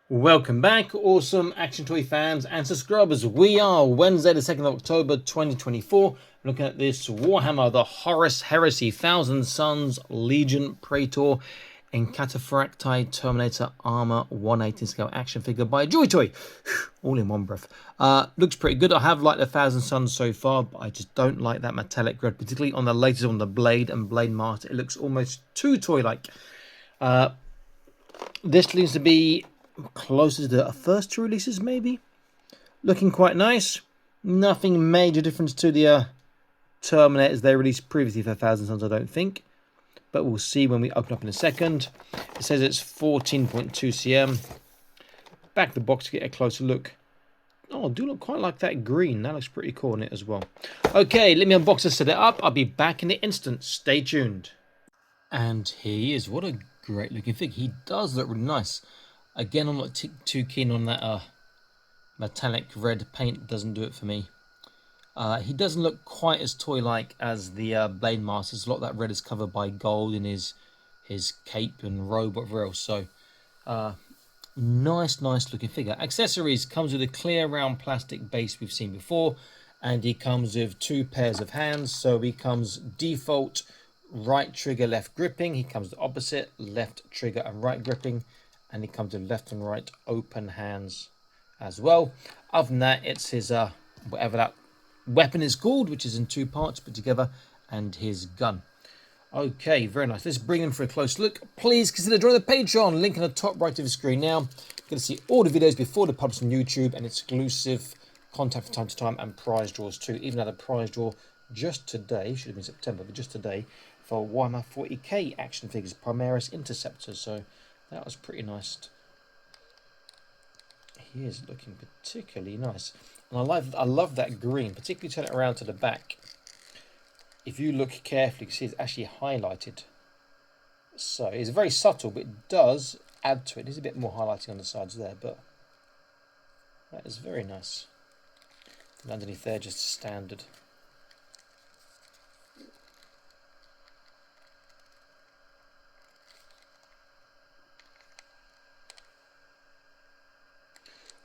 Welcome back, awesome action toy fans and subscribers. We are Wednesday the 2nd of October 2024, looking at this Warhammer, the Horus Heresy, Thousand Sons, Legion, Praetor, and Cataphractii Terminator Armor 1/18 scale action figure by Joy Toy. All in one breath. Looks pretty good. I have liked the Thousand Sons so far, but I just don't like that metallic red, particularly on the latest on the blade and blade master. It looks almost too toy-like. This seems to be closer to the first two releases, maybe. Looking quite nice. Nothing major difference to the Terminators they released previously for Thousand Sons, I don't think. But we'll see when we open up in a second. It says it's 14.2 cm. Back of the box to get a closer look. Oh, I do look quite like that green. That looks pretty cool in it as well. Okay, let me unbox and set it up. I'll be back in an instant. Stay tuned. And here he is. What a great looking figure. He does look really nice. Again, I'm not too keen on that metallic red paint. Doesn't do it for me. He doesn't look quite as toy-like as the Blade Masters. A lot of that red is covered by gold in his cape and robe, whatever else. So, nice looking figure. Accessories comes with a clear round plastic base we've seen before, and he comes with two pairs of hands. So he comes default right trigger, left gripping. He comes the opposite, left trigger and right gripping. And he comes with left and right open hands as well. Other than that, it's his whatever that weapon is called, which is in two parts put together, and his gun. Okay, very nice. Let's bring him for a close look. Please consider joining the Patreon. Link in the top right of the screen now. You're going to see all the videos before they're published on YouTube and exclusive content from time to time and prize draws too. Even had a prize draw just today, should have been September, but just today, for Warhammer 40k action figures, Primaris Interceptors. So that was pretty nice. He is looking particularly nice. And I love that green, particularly turn it around to the back. If you look carefully, you can see it's actually highlighted. So it's very subtle, but it does add to it. There's a bit more highlighting on the sides there, but that is very nice. And underneath there, just standard.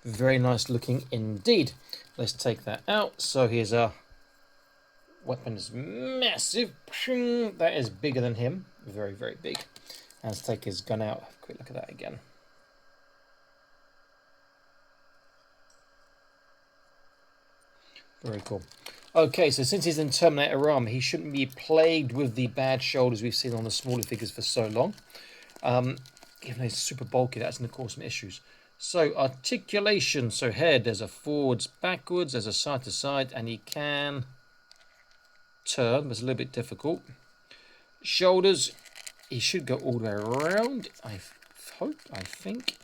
Very nice looking indeed. Let's take that out. So here's our weapon is massive. That is bigger than him. Very big. And let's take his gun out. Quick look at that again. Very cool. Okay, so since he's in Terminator armor, he shouldn't be plagued with the bad shoulders we've seen on the smaller figures for so long. Even though he's super bulky, that's going to cause some issues. So articulation, so head, there's a forwards, backwards, there's a side to side, and he can turn, but it's a little bit difficult. Shoulders, he should go all the way around, I think,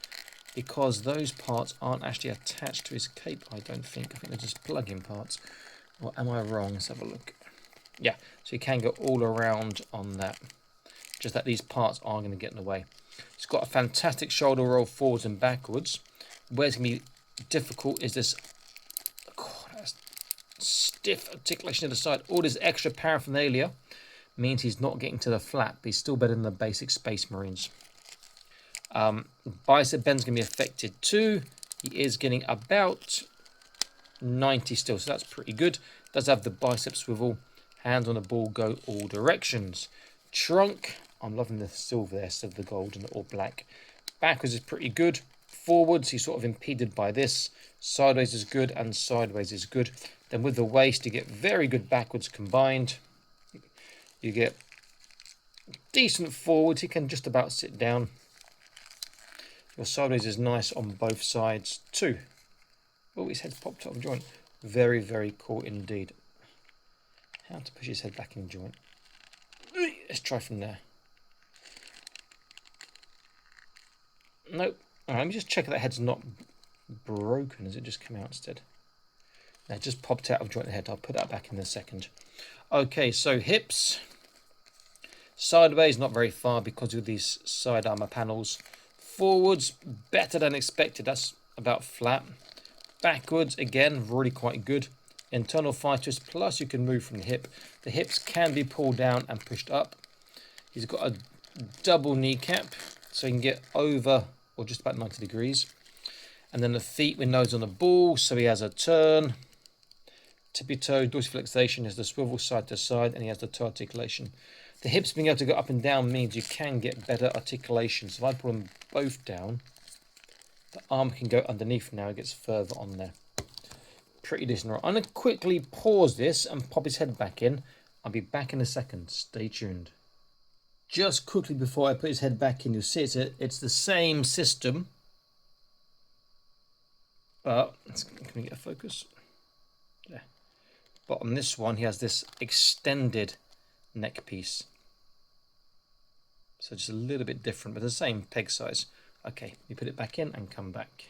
because those parts aren't actually attached to his cape, I don't think. I think they're just plug-in parts. Or am I wrong? Let's have a look. Yeah, so he can go all around on that. Just that these parts are going to get in the way. It's got a fantastic shoulder roll forwards and backwards. Where it's going to be difficult is this stiff articulation to the side. All this extra paraphernalia means he's not getting to the flap. He's still better than the basic Space Marines. Bicep bend's going to be affected too. He is getting about 90 still, so that's pretty good. Does have the bicep swivel. Hands on the ball, go all directions. Trunk, I'm loving the silver there instead of the gold and the all black. Backwards is pretty good. Forwards, he's sort of impeded by this. Sideways is good and sideways is good. Then with the waist, you get very good backwards combined. You get decent forwards. He can just about sit down. Your sideways is nice on both sides too. Oh, his head's popped out of joint. Very cool indeed. How to push his head back in joint. Let's try from there. Nope. All right, let me just check that head's not broken. Has it just come out instead? No, it just popped out of joint the head. I'll put that back in a second. Okay, so hips. Sideways, not very far because of these side armor panels. Forwards, better than expected. That's about flat. Backwards, again, really quite good. Internal fire twist, plus you can move from the hip. The hips can be pulled down and pushed up. He's got a double kneecap, so you can get over or just about 90 degrees. And then the feet with nose on the ball, so he has a turn. Tippy toe, dorsiflexation is the swivel side to side, and he has the toe articulation. The hips being able to go up and down means you can get better articulation. So if I put them both down, the arm can go underneath now, it gets further on there. Pretty decent. Right, I'm going to quickly pause this and pop his head back in. I'll be back in a second. Stay tuned. Just quickly before I put his head back in, you'll see it's the same system. But, can we get a focus? Yeah. But on this one, he has this extended neck piece. So just a little bit different, but the same peg size. Okay, you put it back in and come back.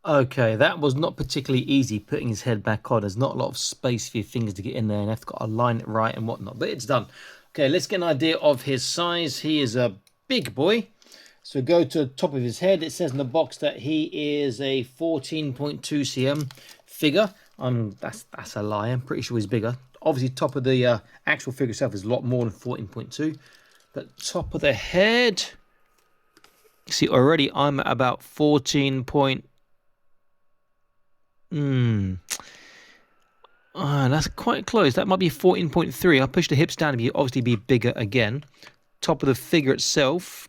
Okay, that was not particularly easy putting his head back on. There's not a lot of space for your fingers to get in there, and you have to align it right and whatnot, but it's done. Okay, let's get an idea of his size. He is a big boy. So go to the top of his head. It says in the box that he is a 14.2 cm figure. That's a lie. I'm pretty sure he's bigger. Obviously, top of the actual figure itself is a lot more than 14.2. But top of the head, see, already I'm at about 14. That's quite close. That might be 14.3. I'll push the hips down to obviously be bigger again. Top of the figure itself,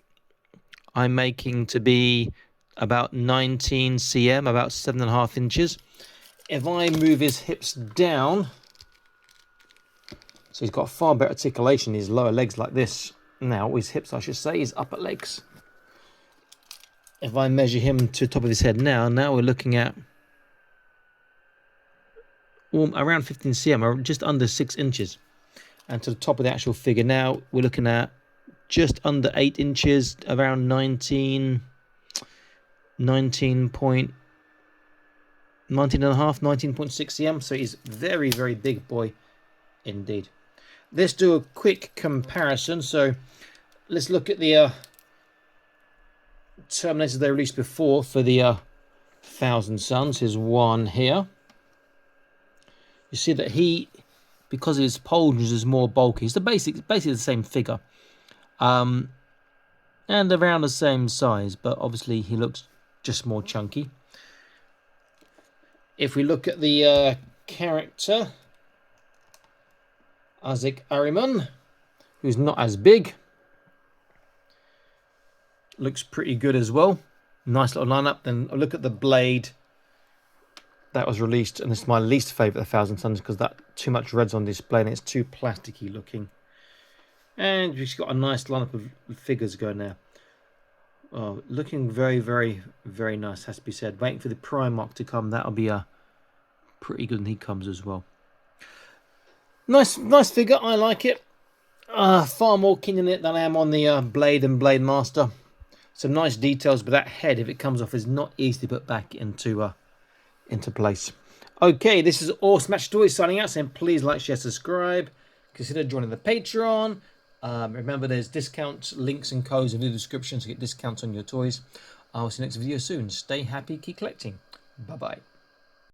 I'm making to be about 19 cm, about 7.5 inches. If I move his hips down, so he's got far better articulation, his lower legs like this. Now, his hips, I should say, his upper legs. If I measure him to the top of his head now we're looking at around 15 cm, or just under 6 inches. And to the top of the actual figure now, we're looking at just under 8 inches, around 19.5, 19.6 cm. So he's very, very big boy indeed. Let's do a quick comparison. So let's look at the Terminators they released before for the Thousand Suns. Here's one here. You see that he, because his pauldrons is more bulky, it's basically the same figure. And around the same size, but obviously he looks just more chunky. If we look at the character, Isaac Ahriman, who's not as big, looks pretty good as well. Nice little lineup. Then I look at the blade that was released, and this is my least favourite of the Thousand Suns because that too much red's on display and it's too plasticky looking. And we've got a nice lineup of figures going there. Oh, looking very, very, very nice, has to be said. Waiting for the Primarch to come. That'll be pretty good when he comes as well. Nice figure. I like it. Far more keen on it than I am on the Blade and Blade Master. Some nice details, but that head, if it comes off, is not easy to put back into place. Okay, this is Awesome Match Toys signing out, saying please like, share, subscribe. Consider joining the Patreon. Remember, there's discounts, links and codes in the description to get discounts on your toys. I'll see you next video soon. Stay happy, keep collecting. Bye-bye.